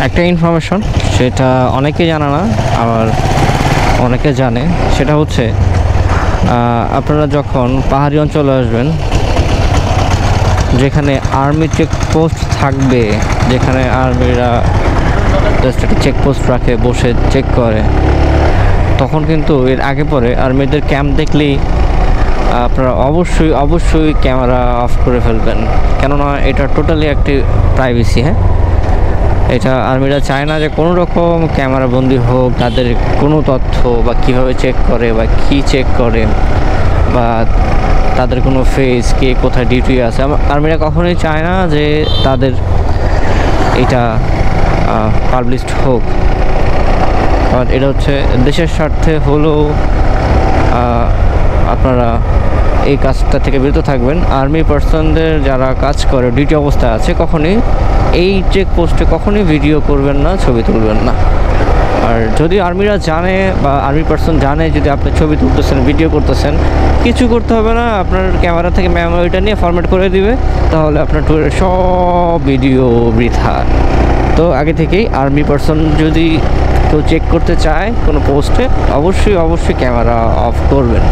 একটা ইনফরমেশন, সেটা অনেকে জানে না, আবার অনেকে জানে। সেটা হচ্ছে আপনারা যখন পাহাড়ি অঞ্চলে আসবেন, যেখানে আর্মি চেকপোস্ট থাকবে, যেখানে আর্মিরা জাস্ট একটা চেকপোস্ট রাখে, বসে চেক করে, তখন কিন্তু এর আগে পরে আর্মিদের ক্যাম্প দেখলেই আপনারা অবশ্যই ক্যামেরা অফ করে ফেলবেন। কেননা এটা টোটালি একটি প্রাইভেসি। হ্যাঁ, এটা আর্মিরা চায় না যে কোনো রকম ক্যামেরা বন্দি হোক তাদের কোনো তথ্য, বা কীভাবে চেক করে বা কী চেক করে, বা তাদের কোনো ফেস, কে কোথায় ডিউটি আছে। আর্মিরা কখনোই চায় না যে তাদের এটা পাবলিশড হোক। কারণ এটা হচ্ছে দেশের স্বার্থে হলেও আপনারা এই কাজটা থেকে বিরত থাকবেন। আর্মি পার্সনদের যারা কাজ করে, ডিউটি অবস্থায় আছে, কখনোই এই চেকপোস্টে কখনোই ভিডিও করবেন না, ছবি তুলবেন না। আর যদি আর্মিরা জানে বা আর্মি পার্সন জানে যদি আপনি ছবি তুলতেছেন, ভিডিও করতেছেন, কিছু করতে হবে না, আপনার ক্যামেরা থেকে মেমোরিটা নিয়ে ফরম্যাট করে দিবে, তাহলে আপনার ট্যুরের সব ভিডিও বৃথা। তো আগে থেকেই আর্মি পার্সন যদি কেউ চেক করতে চায় কোনো পোস্টে, অবশ্যই ক্যামেরা অফ করবেন।